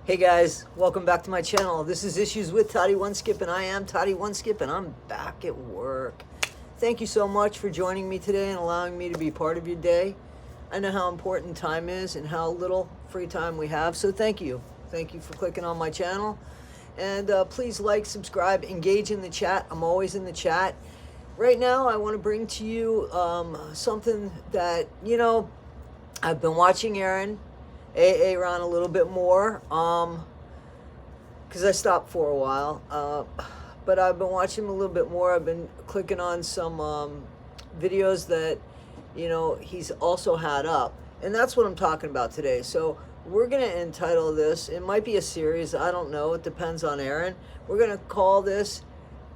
Hey guys, welcome back to my channel. This is Issues with Toddy One Skip, and I am Toddy One Skip, and I'm back at work. Thank you so much for joining me today and allowing me to be part of your day. I know how important time is and how little free time we have, so thank you. Thank you for clicking on my channel. And please like, subscribe, engage in the chat. I'm always in the chat. Right now, I want to bring to you something that, I've been watching A-Aron a little bit more, because I stopped for a while, but I've been watching him a little bit more. I've been clicking on some videos that, he's also had up, and that's what I'm talking about today. So we're going to entitle this, it might be a series, I don't know, it depends on Aaron. We're going to call this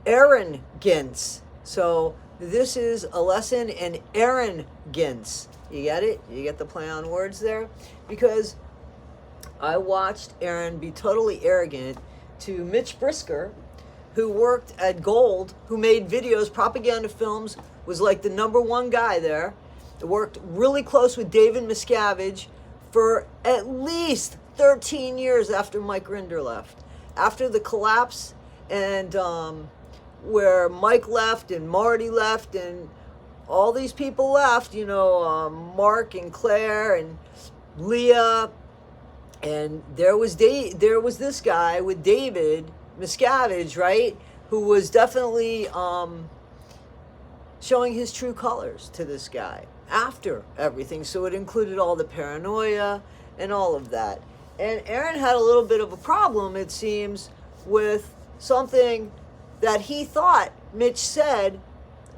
Aarongance. So this is a lesson in Aarongance. You get it? You get the play on words there? Because I watched Aaron be totally arrogant to Mitch Brisker, who worked at Gold, who made videos, propaganda films, was like the #1 guy there. Worked really close with David Miscavige for at least 13 years after Mike Rinder left. After the collapse and where Mike left and Marty left and all these people left, Mark and Claire and Leah, and there was this guy with David Miscavige, right, who was definitely showing his true colors to this guy after everything. So it included all the paranoia and all of that. And Aaron had a little bit of a problem, it seems, with something that he thought Mitch said.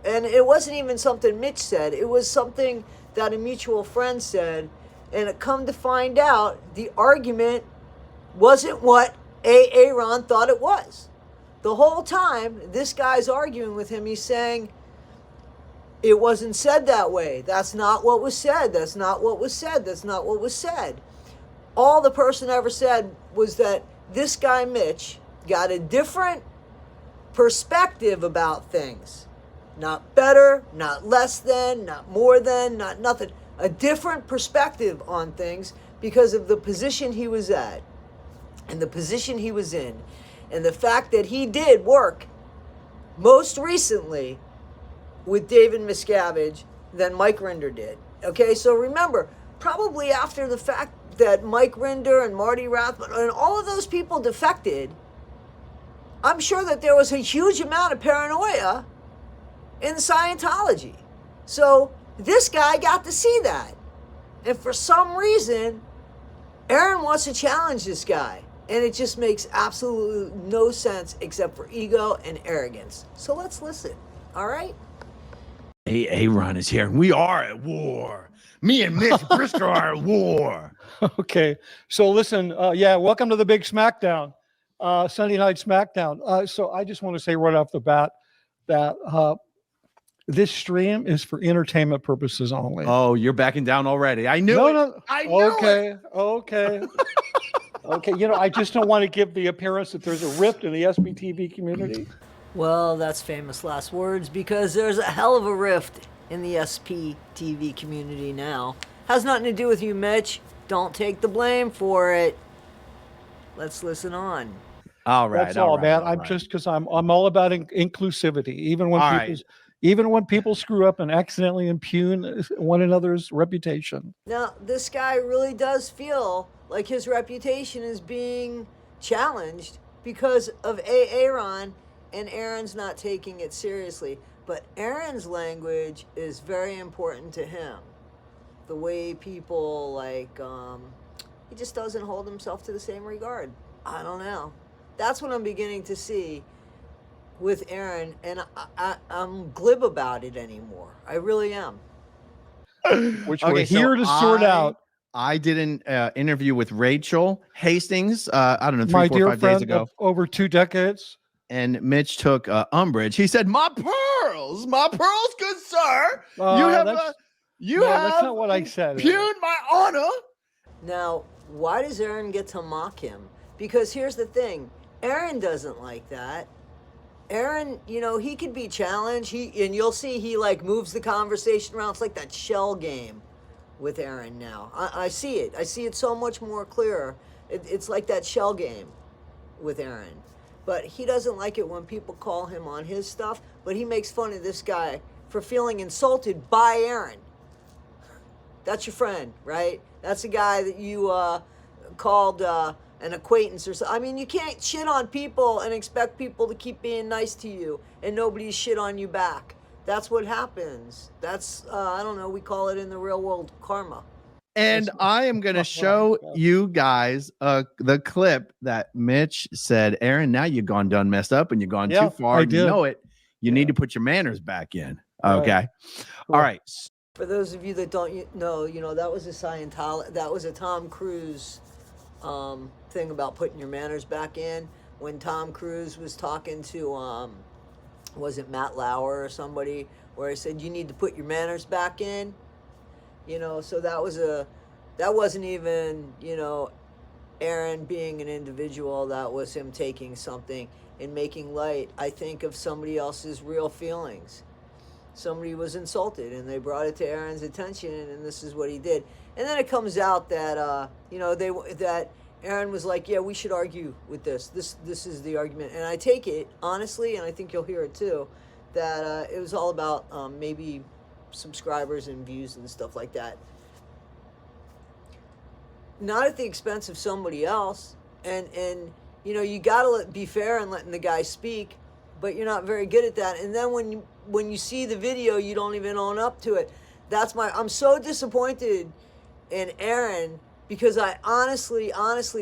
And it wasn't even something Mitch said. It was something that a mutual friend said. And it come to find out, the argument wasn't what A-Aron thought it was. The whole time, this guy's arguing with him. He's saying, it wasn't said that way. That's not what was said. That's not what was said. That's not what was said. All the person ever said was that this guy, Mitch, got a different perspective about things. Not better, not less than, not more than, not nothing. A different perspective on things because of the position he was at and the position he was in. And the fact that he did work most recently with David Miscavige than Mike Rinder did. Okay, so remember, probably after the fact that Mike Rinder and Marty Rathman and all of those people defected, I'm sure that there was a huge amount of paranoia in Scientology. So this guy got to see that. And for some reason, Aaron wants to challenge this guy. And it just makes absolutely no sense except for ego and arrogance. So let's listen. All right? A-Aron is here, and we are at war. Me and Mitch Brisker are at war. Okay. So listen, welcome to the big SmackDown, Sunday Night SmackDown. So I just want to say right off the bat that this stream is for entertainment purposes only. Oh, you're backing down already. I knew it. No. I knew it. Okay. Okay. I just don't want to give the appearance that there's a rift in the SBTV community. Well, that's famous last words, because there's a hell of a rift in the SPTV community now. Has nothing to do with you, Mitch. Don't take the blame for it. Let's listen on. All right. That's all, man. I'm just because I'm all about inclusivity, even when people screw up and accidentally impugn one another's reputation. Now, this guy really does feel like his reputation is being challenged because of A-Aron, and Aaron's not taking it seriously. But Aaron's language is very important to him. The way people, he just doesn't hold himself to the same regard. I don't know. That's what I'm beginning to see with Aaron, and I'm glib about it anymore. I really am. Which we're here to sort out. I did an interview with Rachel Hastings, I don't know, 3, my 4, dear 5 friend days ago. of over 2 decades. And Mitch took umbrage. He said, my pearls, good sir. That's not what I said. Impugned my honor. Now, why does Aaron get to mock him? Because here's the thing. Aaron doesn't like that. Aaron, he could be challenged. And you'll see he moves the conversation around. It's like that shell game with Aaron now. I see it. I see it so much more clearer. It's like that shell game with Aaron. But he doesn't like it when people call him on his stuff, but he makes fun of this guy for feeling insulted by Aaron. That's your friend, right? That's the guy that you called an acquaintance or something. I mean, you can't shit on people and expect people to keep being nice to you and nobody shit on you back. That's what happens. That's, I don't know, we call it in the real world karma. And I am going to show you guys the clip that Mitch said, Aaron, now you've gone done messed up and you've gone too far. You know it. You need to put your manners back in. Okay. Cool. All right. For those of you that don't know, that was that was a Tom Cruise thing about putting your manners back in. When Tom Cruise was talking to, was it Matt Lauer or somebody, where he said, you need to put your manners back in. So that wasn't even, Aaron being an individual. That was him taking something and making light, I think, of somebody else's real feelings. Somebody was insulted and they brought it to Aaron's attention, and this is what he did. And then it comes out that, that Aaron was like, yeah, we should argue with this. This is the argument. And I take it, honestly, and I think you'll hear it too, that it was all about maybe subscribers and views and stuff like that. Not at the expense of somebody else. And you gotta be fair and letting the guy speak, but you're not very good at that. And then when you see the video, you don't even own up to it. I'm so disappointed in Aaron, because I honestly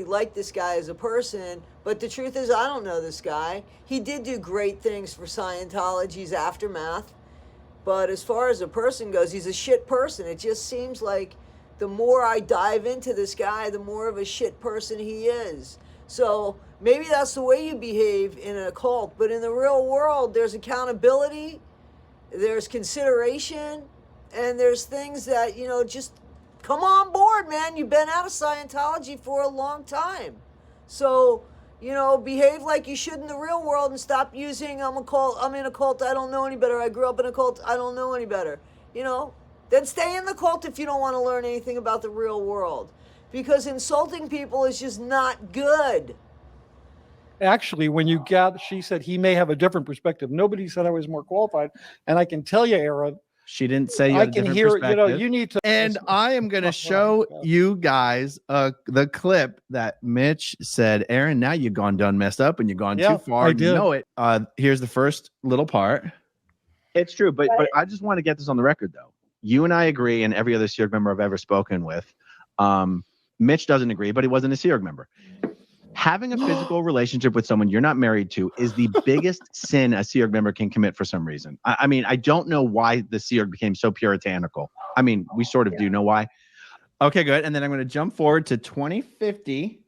like this guy as a person, but the truth is I don't know this guy. He did do great things for Scientology's aftermath, but as far as a person goes, he's a shit person. It just seems like the more I dive into this guy, the more of a shit person he is. So maybe that's the way you behave in a cult, but in the real world, there's accountability, there's consideration, and there's things that, just come on board, man. You've been out of Scientology for a long time. So, behave like you should in the real world and stop using, I'm in a cult, I don't know any better. I grew up in a cult, I don't know any better. Then stay in the cult if you don't want to learn anything about the real world. Because insulting people is just not good. Actually, she said he may have a different perspective. Nobody said I was more qualified. And I can tell you, Aaron, she didn't say you had a different perspective. You need to. And I am going to show you guys the clip that Mitch said, Aaron, now you've gone done messed up and you've gone too far. You know it. Here's the first little part. It's true, but I just want to get this on the record, though. You and I agree, and every other Sea Org member I've ever spoken with. Mitch doesn't agree, but he wasn't a Sea Org member. Having a physical relationship with someone you're not married to is the biggest sin a Sea Org member can commit for some reason. I mean, I don't know why the Sea Org became so puritanical. I mean, we sort of do know why. Okay, good. And then I'm going to jump forward to 2050.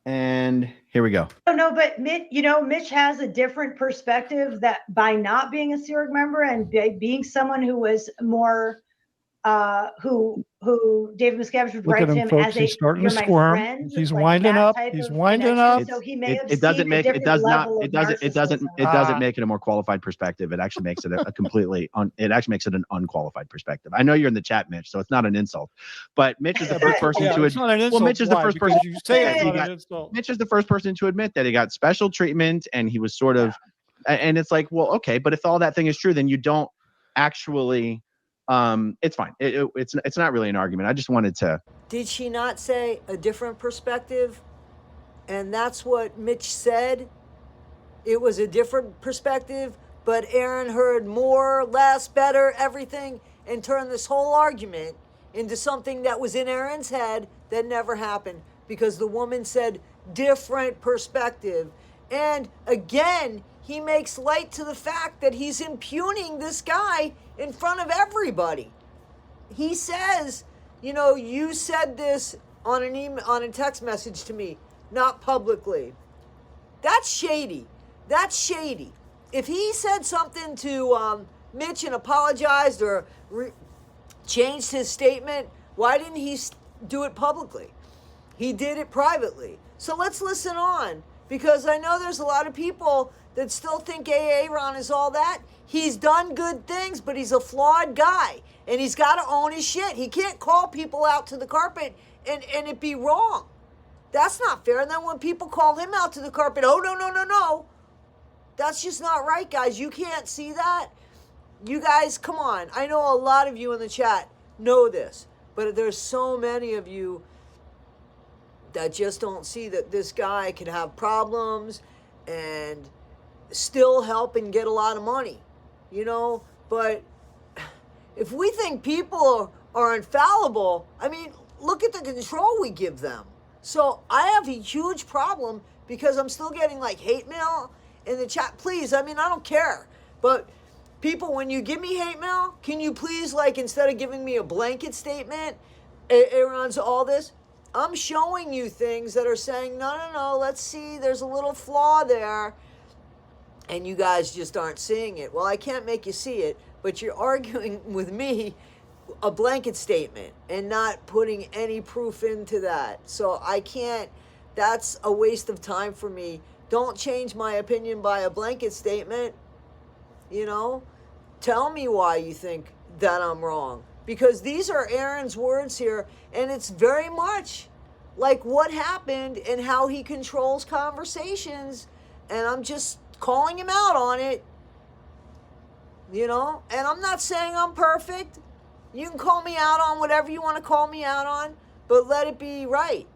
And here we go. No, but Mitch has a different perspective that by not being a Sea Org member and being someone who was more, who David Miscavige would write to him folks. as He's starting to squirm. He's winding up. He's winding up. So he may have It doesn't make it doesn't make it a more qualified perspective. It actually makes it it actually makes it an unqualified perspective. I know you're in the chat, Mitch, so it's not an insult. But Mitch is the first person to admit. Well, Mitch is the first person. You say it's not an insult. Mitch is the first person to admit that he got special treatment and he was sort of, and it's like, well, okay, but if all that thing is true, then you don't actually. It's fine. It's not really an argument. I just wanted to. Did she not say a different perspective? And that's what Mitch said. It was a different perspective, but Aaron heard more, less, better, everything, and turned this whole argument into something that was in Aaron's head that never happened because the woman said different perspective. And again, he makes light to the fact that he's impugning this guy in front of everybody. He says, you said this on an email, on a text message to me, not publicly. That's shady. That's shady. If he said something to Mitch and apologized or changed his statement, why didn't he do it publicly? He did it privately. So let's listen on because I know there's a lot of people that still think A-Aron is all that. He's done good things, but he's a flawed guy, and he's got to own his shit. He can't call people out to the carpet and it be wrong. That's not fair. And then when people call him out to the carpet, oh, no. That's just not right, guys. You can't see that. You guys, come on. I know a lot of you in the chat know this, but there's so many of you that just don't see that this guy can have problems and still help and get a lot of money, you know? But if we think people are infallible, I mean, look at the control we give them. So I have a huge problem because I'm still getting like hate mail in the chat. Please, I mean, I don't care. But people, when you give me hate mail, can you please, like, instead of giving me a blanket statement, A-Aron's all this, I'm showing you things that are saying, no, let's see, there's a little flaw there. And you guys just aren't seeing it. Well, I can't make you see it, but you're arguing with me a blanket statement and not putting any proof into that. So I can't, that's a waste of time for me. Don't change my opinion by a blanket statement. You know, tell me why you think that I'm wrong. Because these are Aaron's words here, and it's very much like what happened and how he controls conversations. And I'm just calling him out on it, you know? And I'm not saying I'm perfect. You can call me out on whatever you want to call me out on, but let it be right,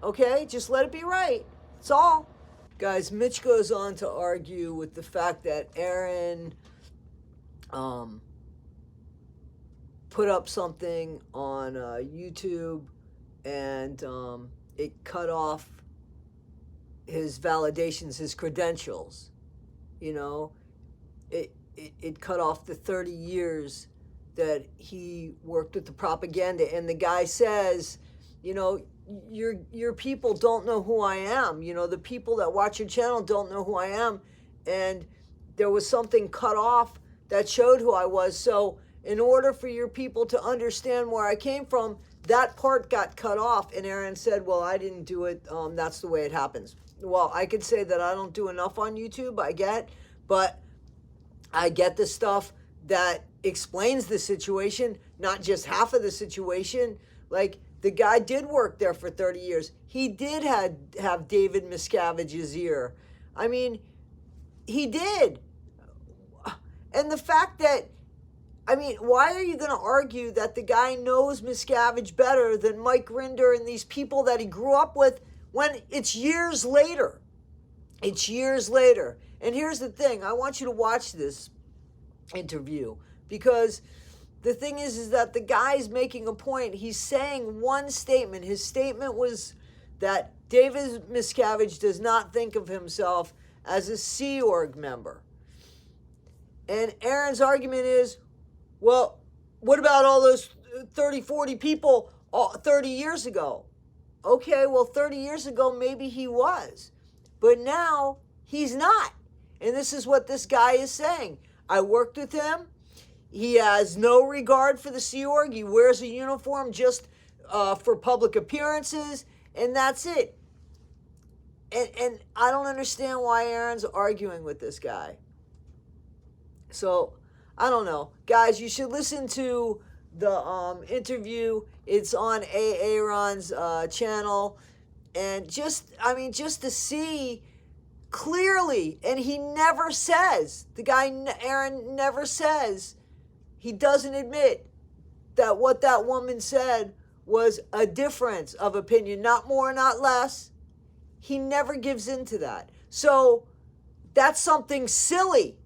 okay? Just let it be right. That's all. Guys, Mitch goes on to argue with the fact that Aaron put up something on YouTube and it cut off his validations, his credentials. You know, it cut off the 30 years that he worked with the propaganda. And the guy says, you know, your people don't know who I am. You know, the people that watch your channel don't know who I am. And there was something cut off that showed who I was. So in order for your people to understand where I came from, that part got cut off. And Aaron said, well, I didn't do it. That's the way it happens. Well, I could say that I don't do enough on YouTube, I get, but I get the stuff that explains the situation, not just half of the situation. Like, the guy did work there for 30 years. He did have David Miscavige's ear. I mean, he did. And the fact that, I mean, why are you going to argue that the guy knows Miscavige better than Mike Rinder and these people that he grew up with when it's years later? It's years later. And here's the thing. I want you to watch this interview because the thing is that the guy's making a point. He's saying one statement. His statement was that David Miscavige does not think of himself as a Sea Org member. And Aaron's argument is, well, what about all those 30, 40 people 30 years ago? Okay, well, 30 years ago, maybe he was. But now, he's not. And this is what this guy is saying. I worked with him. He has no regard for the Sea Org. He wears a uniform just for public appearances, and that's it. And I don't understand why Aaron's arguing with this guy. So, I don't know. Guys, you should listen to the interview. It's on A-Aron's channel. And just to see clearly, and he never says, the guy, Aaron, never says, he doesn't admit that what that woman said was a difference of opinion, not more, not less. He never gives into that. So that's something silly.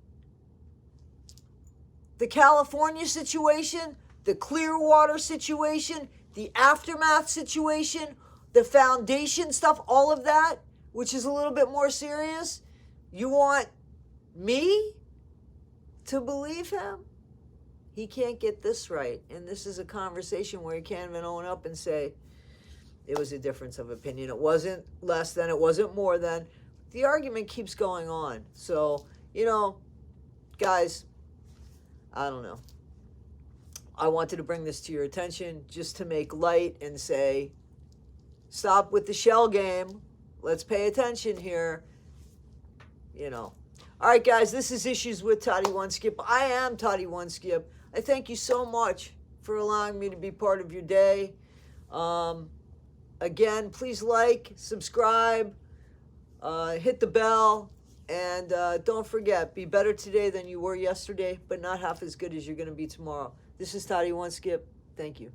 The California situation, the Clearwater situation, the aftermath situation, the foundation stuff, all of that, which is a little bit more serious. You want me to believe him? He can't get this right. And this is a conversation where he can't even own up and say, it was a difference of opinion. It wasn't less than, it wasn't more than. The argument keeps going on. So, you know, guys, I don't know. I wanted to bring this to your attention just to make light and say, stop with the shell game. let's pay attention here. All right, guys, this is Issues with Toddy One Skip. I am Toddy One Skip. I thank you so much for allowing me to be part of your day. Again, please like, subscribe, hit the bell, and don't forget, be better today than you were yesterday, but not half as good as you're going to be tomorrow. This is Toddy One Skip. Thank you.